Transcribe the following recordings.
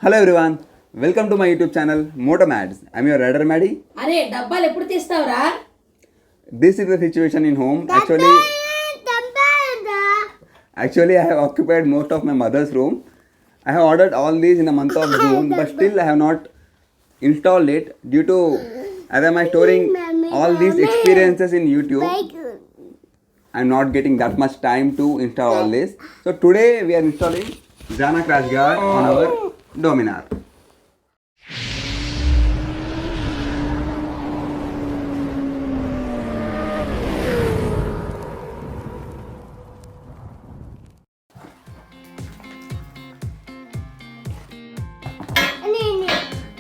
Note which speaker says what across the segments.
Speaker 1: Hello everyone, welcome to my YouTube channel Motomads. I'm your rider Maddie.
Speaker 2: అరే డబ్బాలు ఎప్పుడు తీస్తావురా?
Speaker 1: This is the situation in home. Actually, I have occupied most of my mother's room. I have ordered all these in the month of June, but still I have not installed it due to as I am storing all these experiences in YouTube. I'm not getting that much time to install all this. So today we are installing Jana Crash Guard on our Dominar.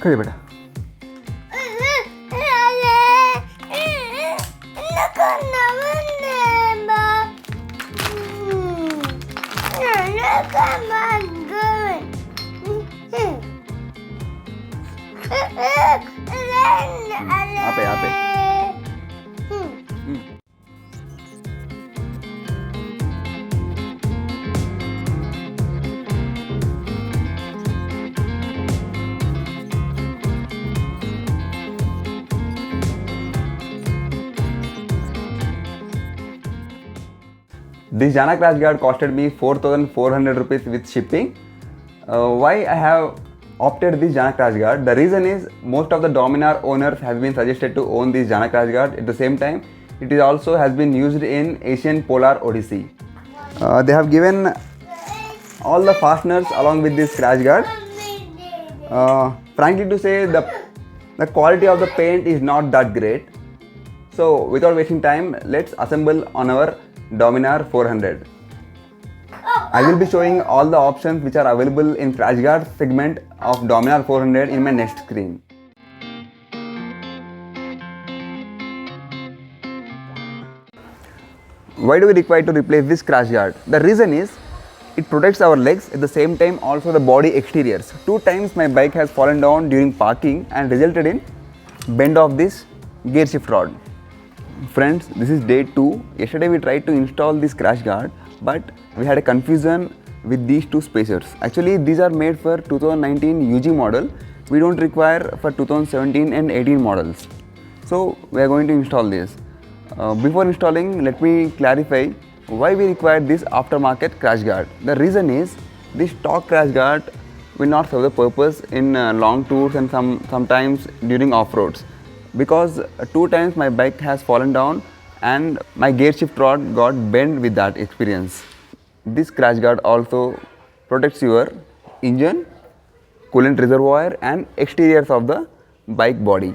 Speaker 1: खड़े बेटा यहाँ पे This Jana Crash Guard costed me 4,400 rupees with shipping. Why I have opted this Jana Crash Guard? The reason is most of the Dominar owners have been suggested to own this Jana Crash Guard. At the same time, it is also has been used in Asian Polar Odyssey. They have given all the fasteners along with this crash guard. Frankly to say, the quality of the paint is not that great. So without wasting time, let's assemble on our Dominar 400. I will be showing all the options which are available in crash guard segment of Dominar 400 in my next screen. Why do we require to replace this crash guard? The reason is it protects our legs, at the same time also the body exteriors. 2 times my bike has fallen down during parking and resulted in bend of this gear shift rod. Friends, this is day 2. Yesterday we tried to install this crash guard, but we had a confusion with these 2 spacers. Actually, these are made for 2019 UG model. We don't require for 2017 and 18 models. So we are going to install this. Before installing, let me clarify why we require this aftermarket crash guard. The reason is this stock crash guard will not serve the purpose in long tours and sometimes during off-roads. Because 2 times my bike has fallen down and my gear shift rod got bent with that experience. This crash guard also protects your engine, coolant reservoir and exteriors of the bike body.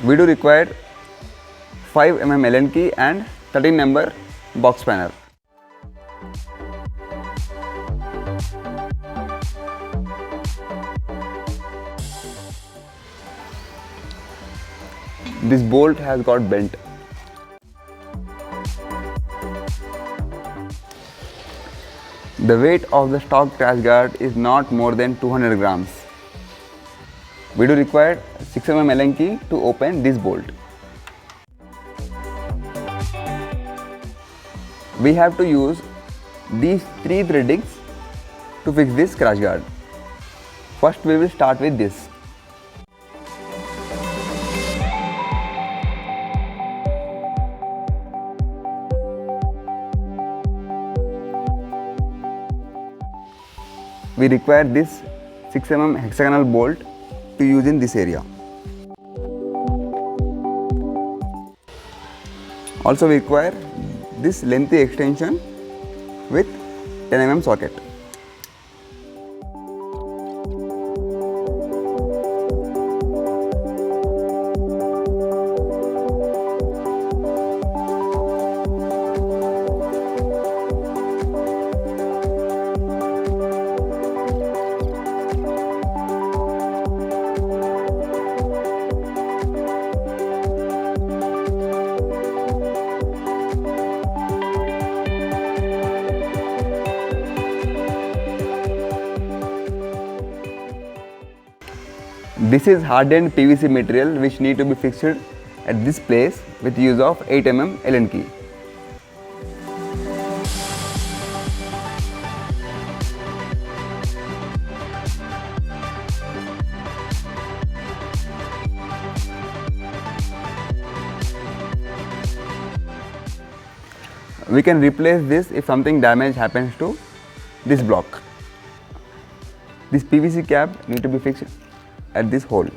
Speaker 1: We do require 5 mm Allen key and 13 number box spanner. This bolt has got bent. The weight of the stock crash guard is not more than 200 grams. We do require 6 mm Allen key to open this bolt. We have to use these 3 threadings to fix this crash guard. First we will start with this. We require this 6 mm hexagonal bolt to use in this area. Also we require this lengthy extension with 10 mm socket. This is hardened PVC material which need to be fixed at this place with use of 8 mm Allen key. we can replace this if something damage happens to this block. This PVC cap need to be fixed at this hole.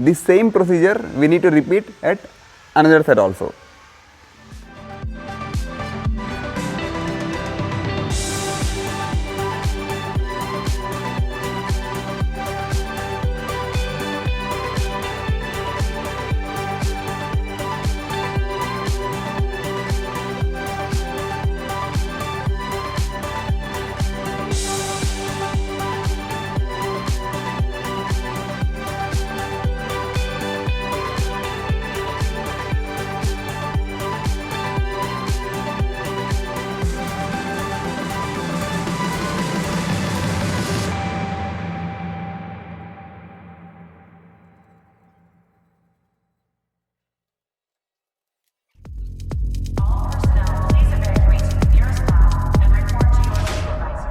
Speaker 1: This same procedure we need to repeat at another side also.
Speaker 3: Please evacuate to the nearest lab and report to your supervisor.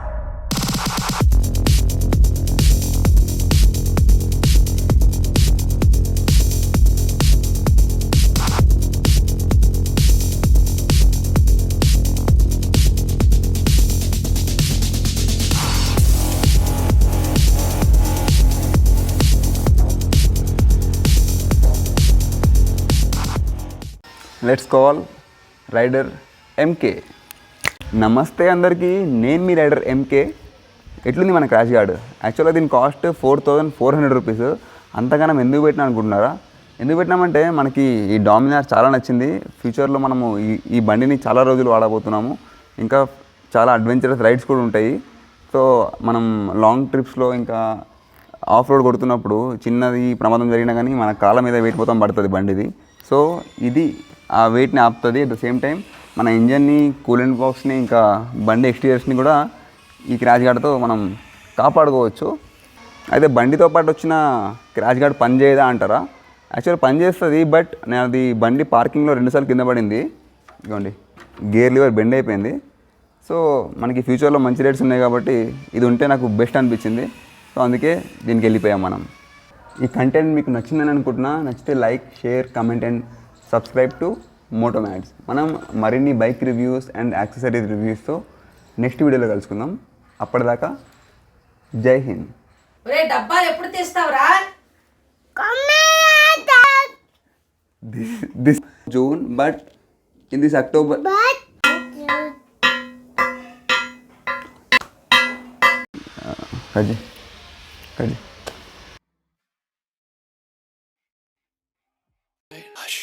Speaker 1: Let's call rider MK. నమస్తే అందరికీ, నేను మీ rider MK. ఎట్లుంది మన crash gourd? యాక్చువల్గా దీని cost 4400 rupees. అంతగానం ఎందుకు పెట్టినా అనుకుంటున్నారా? ఎందుకు పెట్టినామంటే మనకి ఈ డామినార్ చాలా నచ్చింది. ఫ్యూచర్లో మనము ఈ బండిని చాలా రోజులు వాడబోతున్నాము. ఇంకా చాలా అడ్వెంచరస్ రైడ్స్ కూడా ఉంటాయి. సో మనం లాంగ్ ట్రిప్స్లో ఇంకా ఆఫ్ రోడ్ కొడుతున్నప్పుడు చిన్నది ప్రమాదం జరిగినా కానీ మన కాళ్ళ మీద వెయిట్ మొత్తం పడుతుంది బండిది. సో ఇది ఆ వెయిట్ని ఆపుతుంది. అట్ ద సేమ్ టైం మన ఇంజన్ని, కూలెంట్ బాక్స్ని, ఇంకా బండి ఎక్స్టీరియర్స్ని కూడా ఈ క్రాష్ గార్డ్తో మనం కాపాడుకోవచ్చు. అయితే బండితో పాటు వచ్చిన క్రాష్ గార్డ్ పని చేయదా అంటారా? యాక్చువల్ పని చేస్తుంది, బట్ నాది బండి పార్కింగ్లో 2 సార్లు కింద పడింది. ఇదిగోండి, గేర్ లివర్ బెండ్ అయిపోయింది. సో మనకి ఫ్యూచర్లో మంచి రేట్స్ ఉన్నాయి కాబట్టి ఇది ఉంటే నాకు బెస్ట్ అనిపించింది. సో అందుకే దీనికి వెళ్ళిపోయాం మనం. ఈ కంటెంట్ మీకు నచ్చిందని అనుకుంటున్నా. నచ్చితే like, share, comment and subscribe to Motomods. మనం మరిన్ని బైక్ రివ్యూస్ అండ్ యాక్సెసరీస్ రివ్యూస్తో నెక్స్ట్ వీడియోలో కలుసుకుందాం. అప్పటిదాకా జై హింద్.
Speaker 2: ఒరే డబ్బాలు ఎప్పుడు తీస్తావురా?
Speaker 1: This June, but in this October. Kaji.
Speaker 4: Hush.